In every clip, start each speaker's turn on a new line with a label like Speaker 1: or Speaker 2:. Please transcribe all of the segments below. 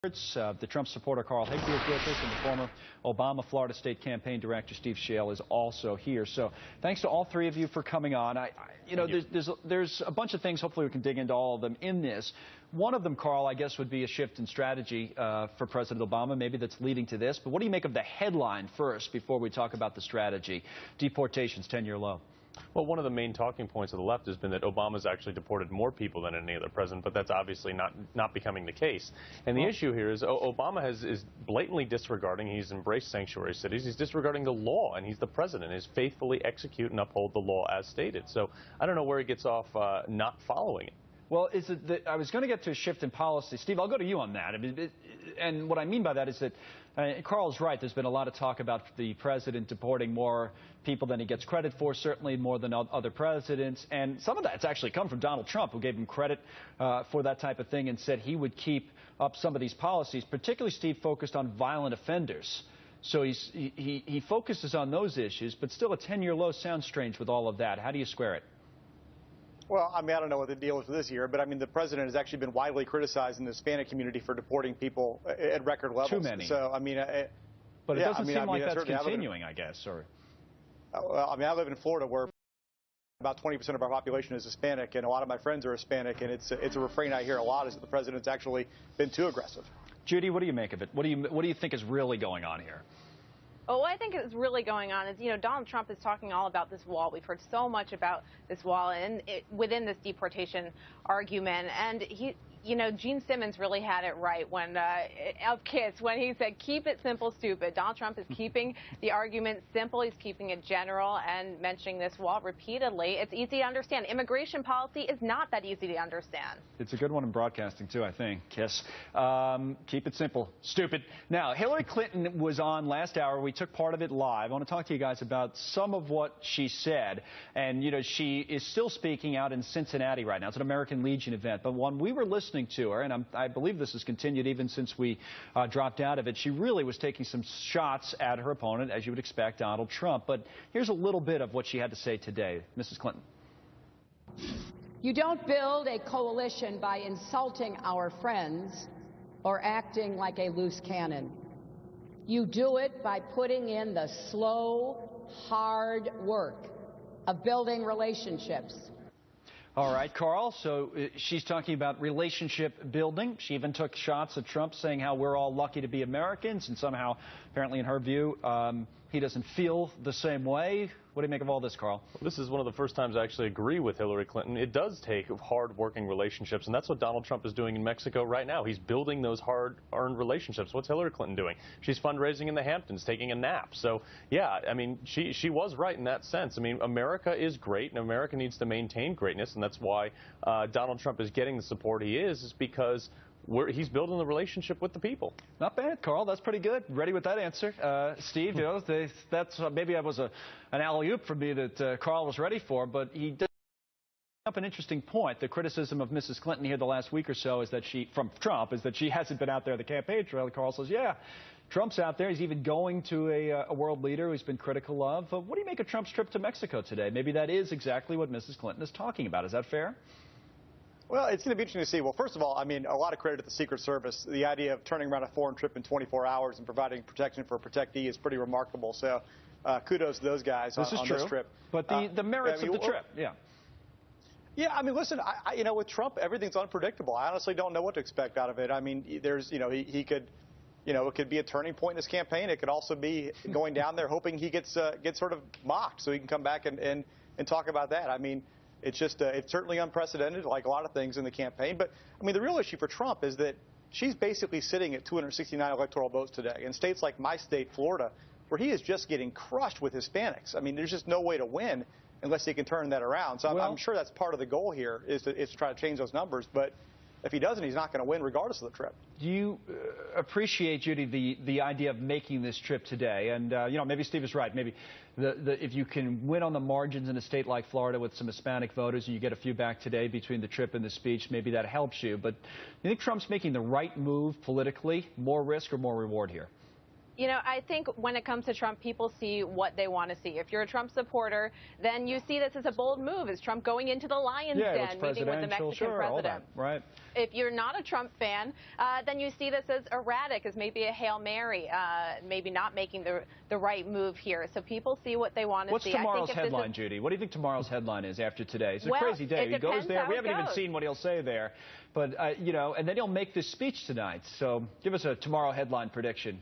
Speaker 1: The Trump supporter Carl Higbee is with us, and the former Obama Florida State Campaign Director Steve Schale is also here. So thanks to all three of you for coming on. There's a bunch of things. Hopefully we can dig into all of them in this. One of them, Carl, I guess would be a shift in strategy for President Obama. Maybe that's leading to this. But what do you make of the headline first before we talk about the strategy? Deportations, 10-year low.
Speaker 2: Well, one of the main talking points of the left has been that Obama's actually deported more people than any other president, but that's obviously not becoming the case. And the issue here is Obama is blatantly disregarding, he's embraced sanctuary cities, he's disregarding the law, and he's the president, he's faithfully execute and uphold the law as stated. So I don't know where he gets off not following it.
Speaker 1: Well, I was going to get to a shift in policy. Steve, I'll go to you on that. And what I mean by that is that Carl's right. There's been a lot of talk about the president deporting more people than he gets credit for, certainly more than other presidents. And some of that's actually come from Donald Trump, who gave him credit for that type of thing and said he would keep up some of these policies, particularly, Steve, focused on violent offenders. So he focuses on those issues, but still a 10-year low sounds strange with all of that. How do you square it?
Speaker 3: Well, I mean, I don't know what the deal is this year, but I mean, the president has actually been widely criticized in the Hispanic community for deporting people at record levels.
Speaker 1: Too many.
Speaker 3: So, I mean,
Speaker 1: but it doesn't seem like that's continuing, I guess. Or
Speaker 3: well, I mean, I live in Florida, where about 20% of our population is Hispanic, and a lot of my friends are Hispanic, and it's a refrain I hear a lot is that the president's actually been too aggressive.
Speaker 1: Judy, what do you make of it? What do you think is really going on here?
Speaker 4: Well, what I think is really going on is, Donald Trump is talking all about this wall. We've heard so much about this wall and within this deportation argument. And Gene Simmons really had it right when of KISS when he said, "Keep it simple, stupid." Donald Trump is keeping the argument simple. He's keeping it general and mentioning this wall repeatedly. It's easy to understand. Immigration policy is not that easy to understand.
Speaker 1: It's a good one in broadcasting, too, I think. KISS. Keep it simple, stupid. Now, Hillary Clinton was on last hour. We took part of it live. I want to talk to you guys about some of what she said. And, she is still speaking out in Cincinnati right now. It's an American Legion event. But when we were listening to her, and I believe this has continued even since we dropped out of it, she really was taking some shots at her opponent, as you would expect, Donald Trump. But here's a little bit of what she had to say today. Mrs. Clinton.
Speaker 5: You don't build a coalition by insulting our friends or acting like a loose cannon. You do it by putting in the slow, hard work of building relationships.
Speaker 1: All right, Carl, so she's talking about relationship building. She even took shots at Trump, saying how we're all lucky to be Americans, and somehow, apparently in her view, he doesn't feel the same way. What do you make of all this, Carl?
Speaker 2: Well, this is one of the first times I actually agree with Hillary Clinton. It does take hard-working relationships, and that's what Donald Trump is doing in Mexico right now. He's building those hard-earned relationships. What's Hillary Clinton doing? She's fundraising in the Hamptons, taking a nap. So, yeah, I mean, she was right in that sense. I mean, America is great, and America needs to maintain greatness, and that's why Donald Trump is getting the support he is because he's building the relationship with the people. Not bad, Carl. That's pretty good. Ready with that answer. Steve, that's maybe that was an alley-oop for me that Carl was ready for, but he did up an interesting point. The criticism of Mrs. Clinton here the last week or so is that from Trump is that she hasn't been out there at the campaign trail. Carl says, yeah, Trump's out there. He's even going to a world leader who's been critical of. What do you make of Trump's trip to Mexico today? Maybe that is exactly what Mrs. Clinton is talking about. Is that fair?
Speaker 3: Well, it's going to be interesting to see. Well, first of all, I mean, a lot of credit to the Secret Service. The idea of turning around a foreign trip in 24 hours and providing protection for a protectee is pretty remarkable. So kudos to those guys on this trip.
Speaker 1: But the merits of the trip, yeah.
Speaker 3: Yeah, I mean, listen, with Trump, everything's unpredictable. I honestly don't know what to expect out of it. I mean, there's, he could, it could be a turning point in his campaign. It could also be going down there hoping he gets sort of mocked so he can come back and talk about that. I mean, it's just it's certainly unprecedented, like a lot of things in the campaign. But, I mean, the real issue for Trump is that she's basically sitting at 269 electoral votes today. In states like my state, Florida, where he is just getting crushed with Hispanics. I mean, there's just no way to win unless he can turn that around. So I'm sure that's part of the goal here is to try to change those numbers. But if he doesn't, he's not going to win regardless of the trip.
Speaker 1: Do you appreciate, Judy, the idea of making this trip today? And, maybe Steve is right. Maybe if you can win on the margins in a state like Florida with some Hispanic voters and you get a few back today between the trip and the speech, maybe that helps you. But do you think Trump's making the right move politically? More risk or more reward here?
Speaker 4: You know, I think when it comes to Trump, people see what they want to see. If you're a Trump supporter, then you see this as a bold move. Is Trump going into the Lion's Den, meeting with the Mexican president?
Speaker 1: All that, right.
Speaker 4: If you're not a Trump fan, then you see this as erratic, as maybe a Hail Mary, maybe not making the right move here. So people see what they want to see.
Speaker 1: What's tomorrow's headline, Judy? What do you think tomorrow's headline is after today? It's a
Speaker 4: well,
Speaker 1: crazy day. He goes there. We haven't
Speaker 4: even
Speaker 1: seen what he'll say there. But, you know, and then he'll make this speech tonight. So give us a tomorrow headline prediction.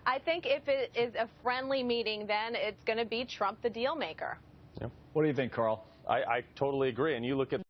Speaker 4: I think if it is a friendly meeting, then it's going to be Trump the deal maker.
Speaker 2: Yeah.
Speaker 1: What do you think, Carl?
Speaker 2: I totally agree. And you look at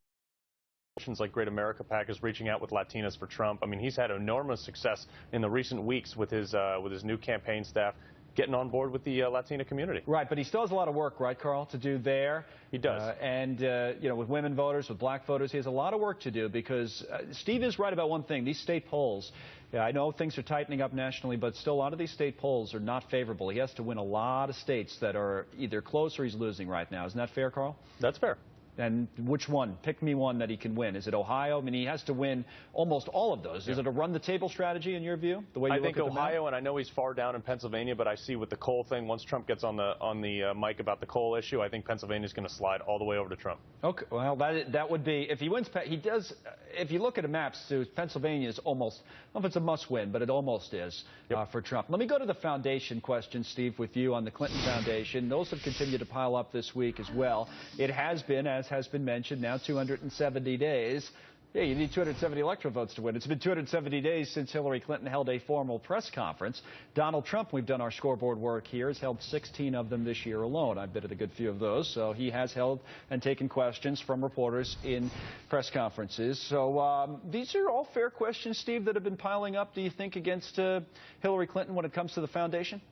Speaker 2: like Great America PAC is reaching out with Latinas for Trump. I mean, he's had enormous success in the recent weeks with his new campaign staff getting on board with the Latina community.
Speaker 1: Right, but he still has a lot of work, right, Carl, to do there.
Speaker 2: He does.
Speaker 1: You know, with women voters, with black voters, he has a lot of work to do because Steve is right about one thing. These state polls, I know things are tightening up nationally, but still a lot of these state polls are not favorable. He has to win a lot of states that are either close or he's losing right now. Isn't that fair, Carl?
Speaker 2: That's fair.
Speaker 1: And which one? Pick me one that he can win. Is it Ohio? I mean, he has to win almost all of those. Yeah. Is it a run-the-table strategy in your view? The way you
Speaker 2: I think
Speaker 1: look at
Speaker 2: Ohio, and I know he's far down in Pennsylvania, but I see with the coal thing, once Trump gets on the mic about the coal issue, I think Pennsylvania's going to slide all the way over to Trump.
Speaker 1: Okay, well, that would be, if he wins, he does, if you look at the maps, Pennsylvania is almost, I don't know if it's a must-win, but it almost is for Trump. Let me go to the foundation question, Steve, with you on the Clinton Foundation. Those have continued to pile up this week as well. It has been, as has been mentioned, now 270 days. Yeah, you need 270 electoral votes to win. It's been 270 days since Hillary Clinton held a formal press conference. Donald Trump, we've done our scoreboard work here, has held 16 of them this year alone. I've been at a good few of those. So he has held and taken questions from reporters in press conferences. So these are all fair questions, Steve, that have been piling up, do you think, against Hillary Clinton when it comes to the foundation?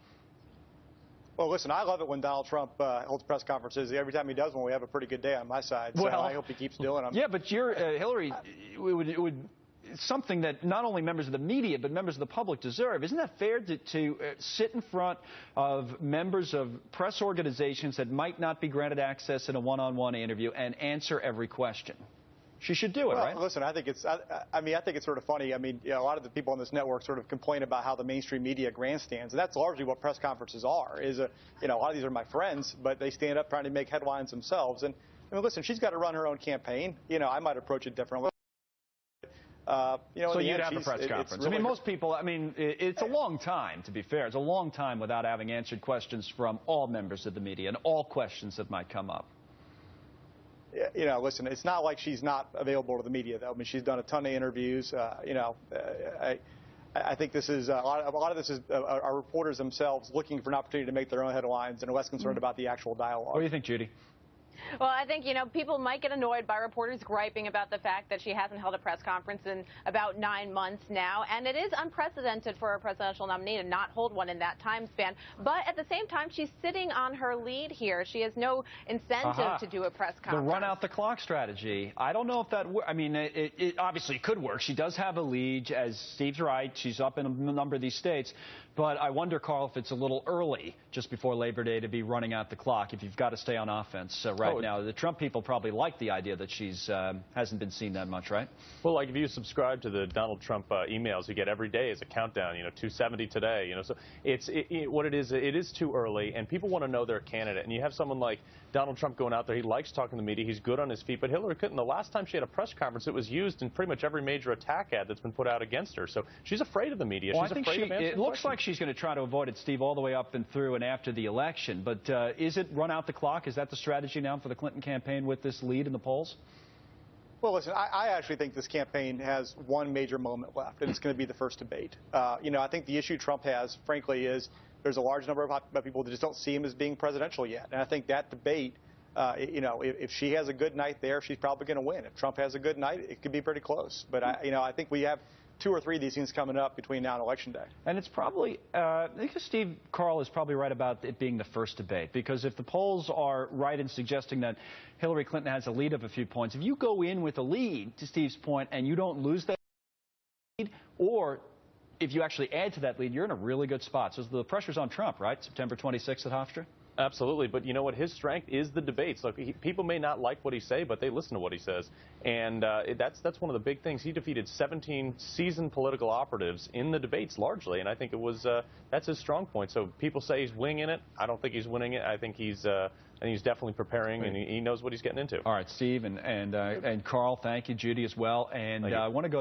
Speaker 3: Well, listen, I love it when Donald Trump holds press conferences. Every time he does one, we have a pretty good day on my side. So I hope he keeps doing them.
Speaker 1: Yeah, but Hillary, it would something that not only members of the media but members of the public deserve. Isn't that fair to sit in front of members of press organizations that might not be granted access in a one-on-one interview and answer every question? She should do it, right?
Speaker 3: Listen, I think it's. I think it's sort of funny. I mean, a lot of the people on this network sort of complain about how the mainstream media grandstands, and that's largely what press conferences are. A lot of these are my friends, but they stand up trying to make headlines themselves. And I mean, listen, she's got to run her own campaign. I might approach it differently.
Speaker 1: So you'd have a press conference. Really, I mean, most people. I mean, it's a long time. To be fair, it's a long time without having answered questions from all members of the media and all questions that might come up.
Speaker 3: Listen, it's not like she's not available to the media, though. I mean, she's done a ton of interviews. I think this is a lot of this is our reporters themselves looking for an opportunity to make their own headlines and are less concerned about the actual dialogue.
Speaker 1: What do you think, Judy?
Speaker 4: Well, I think, people might get annoyed by reporters griping about the fact that she hasn't held a press conference in about 9 months now. And it is unprecedented for a presidential nominee to not hold one in that time span. But at the same time, she's sitting on her lead here. She has no incentive to do a press conference.
Speaker 1: The run out the clock strategy. I don't know if that works. I mean, it obviously could work. She does have a lead. As Steve's right, she's up in a number of these states. But I wonder, Carl, if it's a little early just before Labor Day to be running out the clock if you've got to stay on offense right now. The Trump people probably like the idea that she's hasn't been seen that much, right?
Speaker 2: Well, like if you subscribe to the Donald Trump emails you get every day is a countdown, 270 today, so what it is too early, and people want to know their candidate. And you have someone like Donald Trump going out there, he likes talking to the media, he's good on his feet, but Hillary Clinton, the last time she had a press conference, it was used in pretty much every major attack ad that's been put out against her. So she's afraid of the media.
Speaker 1: Well,
Speaker 2: she's afraid of answering
Speaker 1: it looks like she's going to try to avoid it, Steve, all the way up and through and after the election. But is it run out the clock? Is that the strategy now for the Clinton campaign with this lead in the polls?
Speaker 3: Well, listen, I actually think this campaign has one major moment left, and it's going to be the first debate. I think the issue Trump has, frankly, is there's a large number of people that just don't see him as being presidential yet. And I think that debate, if she has a good night there, she's probably going to win. If Trump has a good night, it could be pretty close. But, I think we have 2 or 3 of these things coming up between now and Election Day. And
Speaker 1: it's probably, I think Steve Carl is probably right about it being the first debate, because if the polls are right in suggesting that Hillary Clinton has a lead of a few points, if you go in with a lead, to Steve's point, and you don't lose that lead, or if you actually add to that lead, you're in a really good spot. So the pressure's on Trump, right? September 26th at Hofstra?
Speaker 2: Absolutely, but you know what? His strength is the debates. Look, people may not like what he says, but they listen to what he says, and that's one of the big things. He defeated 17 seasoned political operatives in the debates largely, and I think it was that's his strong point. So people say he's winging it. I don't think he's winning it. I think he's definitely preparing, and he knows what he's getting into.
Speaker 1: All right, Steve and Carl, thank you, Judy as well, and I want to go.